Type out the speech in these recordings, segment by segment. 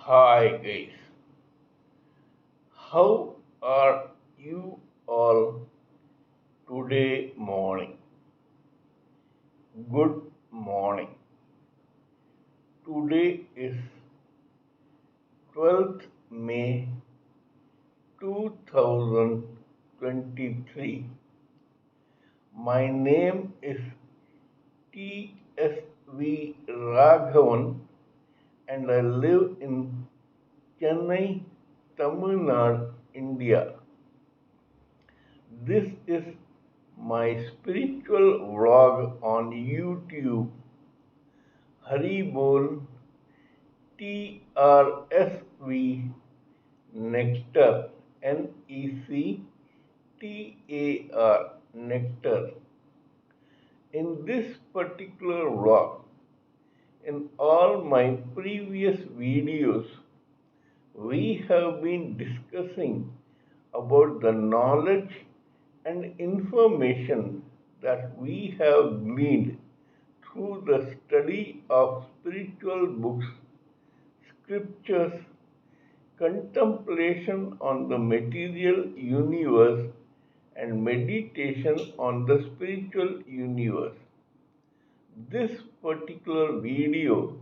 Hi guys, how are you all today morning? Good morning. Today is 12th May 2023. My name is TSV Raghavan and I live in Chennai, Tamil Nadu, India. This is my spiritual vlog on YouTube, hariboltrsvnectar, nectar, nectar. In this particular vlog, in all my previous videos, we have been discussing about the knowledge and information that we have gleaned through the study of spiritual books, scriptures, contemplation on the material universe, and meditation on the spiritual universe. This particular video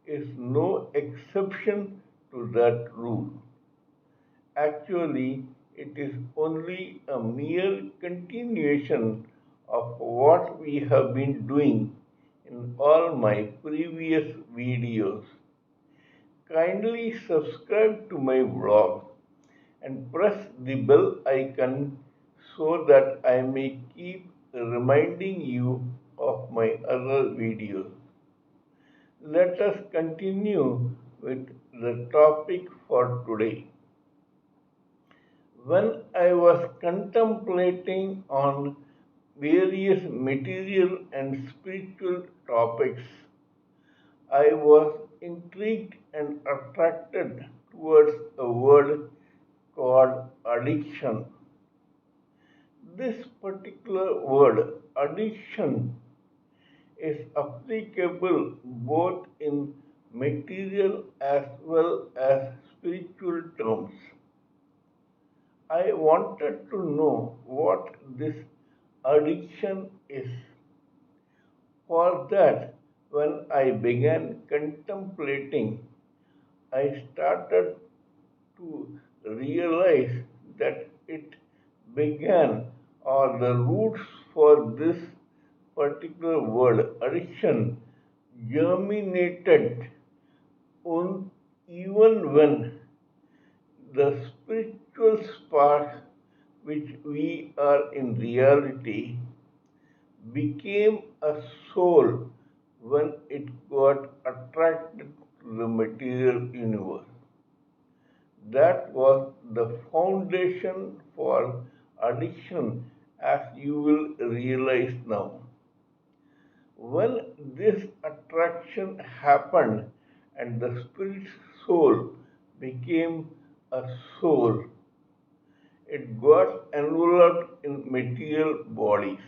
is no exception to that rule. Actually, it is only a mere continuation of what we have been doing in all my previous videos. Kindly subscribe to my vlog and press the bell icon so that I may keep reminding you of my other videos. Let us continue with the topic for today. When I was contemplating on various material and spiritual topics, I was intrigued and attracted towards a word called addiction. This particular word, addiction, is applicable both in material as well as spiritual terms. I wanted to know what this addiction is. For that, when I began contemplating, I started to realize that it began, or the roots for this particular word, addiction, germinated on even when the spiritual spark which we are in reality became a soul when it got attracted to the material universe. That was the foundation for addiction, as you will realize now. When this attraction happened and the spirit's soul became a soul, it got enveloped in material bodies.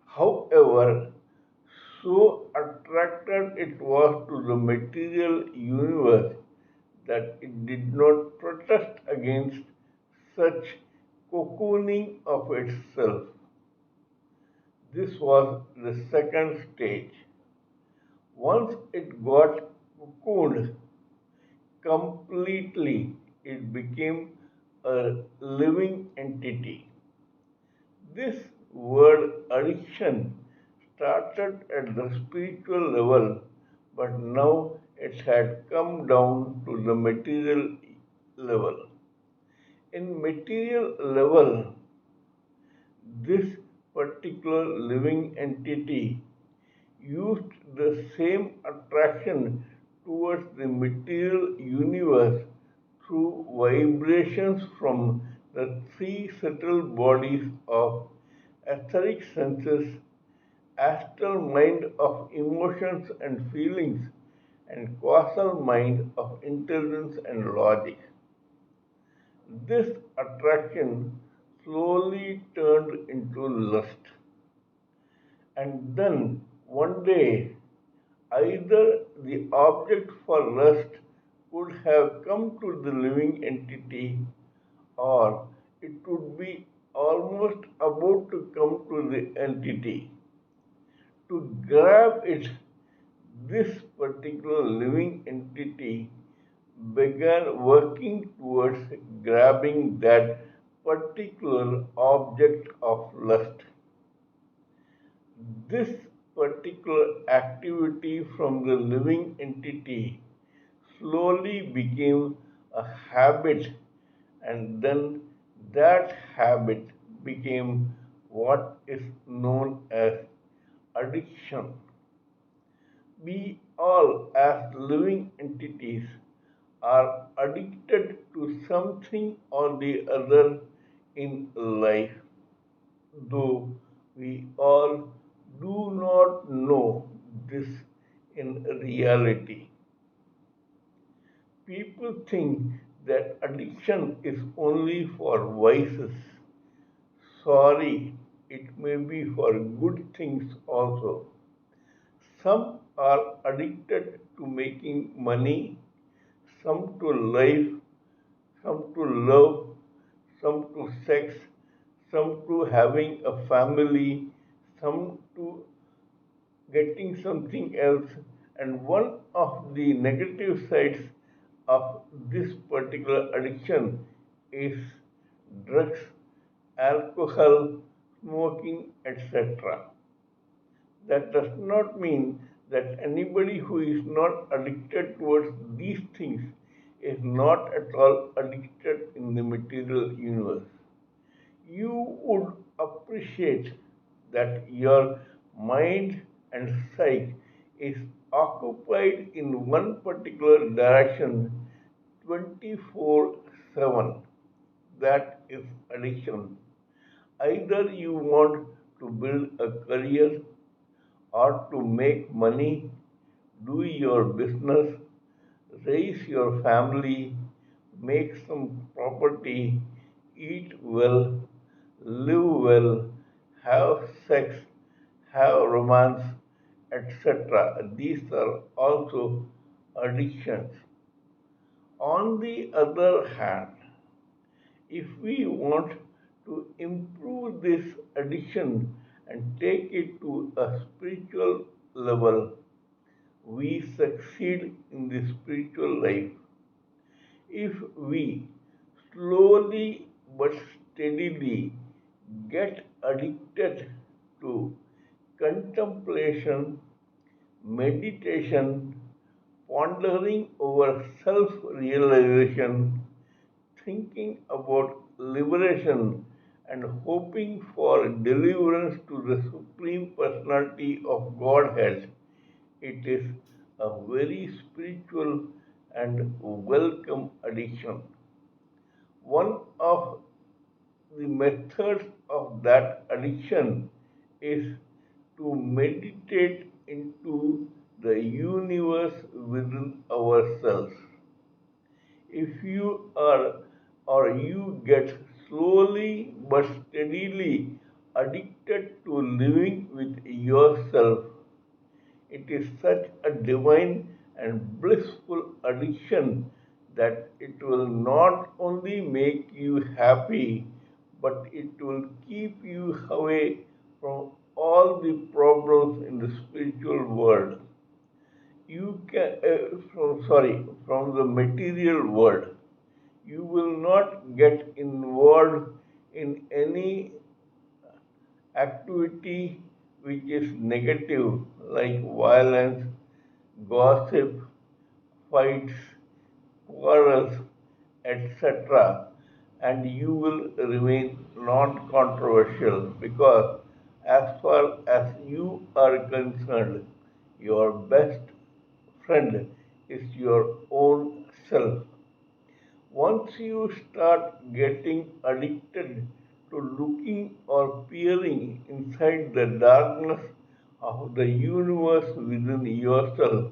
However, so attracted it was to the material universe that it did not protest against such cocooning of itself. This was the second stage. Once it got cocooned completely, it became a living entity. This word addiction started at the spiritual level, but now it had come down to the material level. In material level, this particular living entity used the same attraction towards the material universe through vibrations from the three subtle bodies of etheric senses, astral mind of emotions and feelings, and causal mind of intelligence and logic. This attraction slowly turned into lust. And then one day, either the object for lust would have come to the living entity, or it would be almost about to come to the entity. To grab it, this particular living entity began working towards grabbing that particular object of lust. This particular activity from the living entity slowly became a habit, and then that habit became what is known as addiction. We all, as living entities, are addicted to something or the other in life, though we all do not know this in reality. People think that addiction is only for vices. Sorry, it may be for good things also. Some are addicted to making money, some to life, some to love, some to sex, some to having a family, some to getting something else. And one of the negative sides of this particular addiction is drugs, alcohol, smoking, etc. That does not mean that anybody who is not addicted towards these things is not at all addicted in the material universe. You would appreciate that your mind and psyche is occupied in one particular direction 24/7. That is addiction. Either you want to build a career or to make money, do your business, raise your family, make some property, eat well, live well, have sex, have romance, etc. These are also addictions. On the other hand, if we want to improve this addiction and take it to a spiritual level, we succeed in the spiritual life if we slowly but steadily get addicted to contemplation, meditation, pondering over self realization, thinking about liberation, and hoping for deliverance to the Supreme Personality of Godhead. It is a very spiritual and welcome addiction. One of the methods of that addiction is to meditate into the universe within ourselves. If you are or you get slowly but steadily addicted to living with yourself, it is such a divine and blissful addiction that it will not only make you happy, but it will keep you away from all the problems in the spiritual world. You can, from the material world. You will not get involved in any activity which is negative, like violence, gossip, fights, quarrels, etc. And you will remain non controversial because, as far as you are concerned, your best friend is your own self. Once you start getting addicted to looking or peering inside the darkness of the universe within yourself,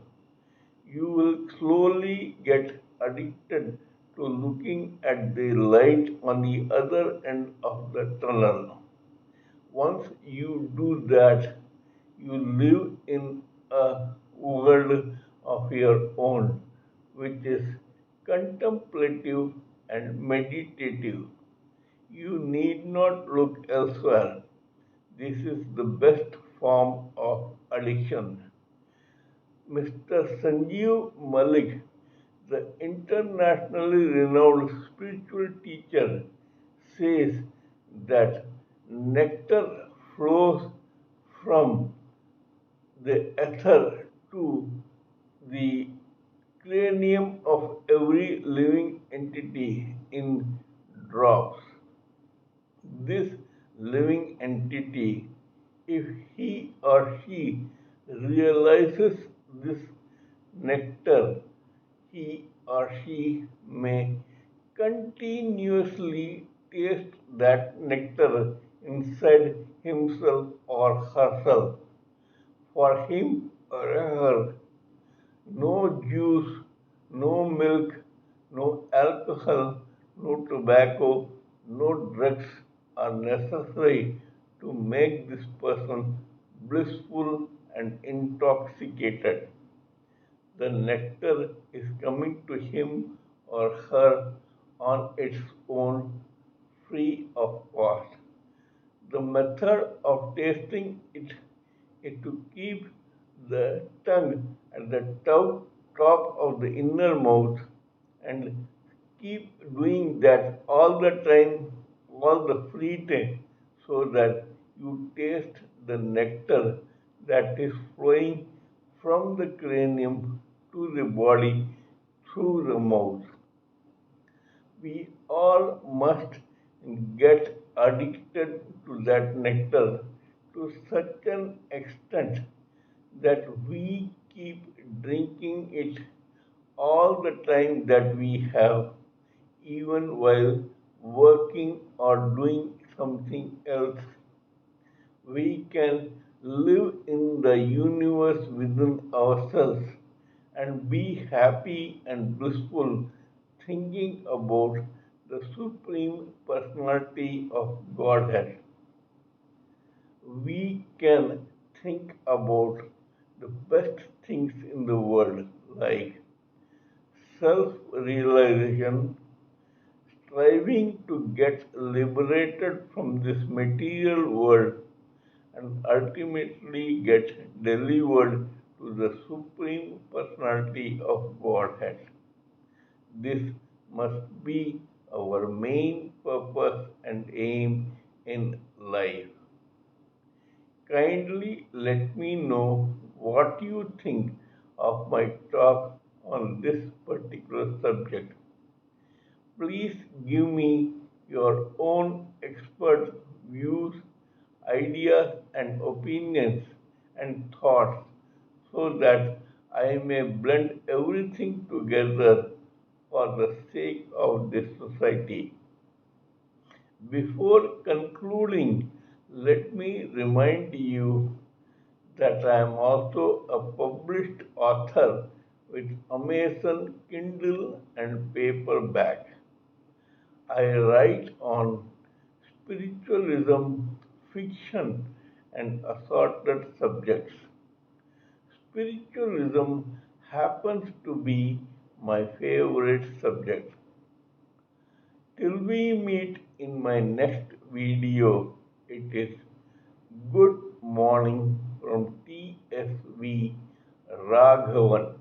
you will slowly get addicted to looking at the light on the other end of the tunnel. Once you do that, you live in a world of your own, which is contemplative, and meditative. You need not look elsewhere. This is the best form of addiction. Mr. Sanjeev Malik, the internationally renowned spiritual teacher, says that nectar flows from the ether to the cranium of every living entity in drops. This living entity, if he or she realizes this nectar, he or she may continuously taste that nectar inside himself or herself. For him or her, no juice, no milk, no alcohol, no tobacco, no drugs are necessary to make this person blissful and intoxicated. The nectar is coming to him or her on its own, free of cost. The method of tasting it is to keep the tongue at the top of the inner mouth and keep doing that all the time, all the free time, so that you taste the nectar that is flowing from the cranium to the body through the mouth. We all must get addicted to that nectar to such an extent that we keep drinking it all the time that we have, even while working or doing something else. We can live in the universe within ourselves and be happy and blissful thinking about the Supreme Personality of Godhead. We can think about the best things in the world like self realization, striving to get liberated from this material world and ultimately get delivered to the Supreme Personality of Godhead. This must be our main purpose and aim in life. Kindly let me know what you think of my talk on this particular subject. Please give me your own expert views, ideas, and opinions and thoughts so that I may blend everything together for the sake of this society. Before concluding, let me remind you that I am also a published author with Amazon Kindle and paperback. I write on spiritualism, fiction, and assorted subjects. Spiritualism happens to be my favorite subject. Till we meet in my next video, it is good morning from TSV Raghavan.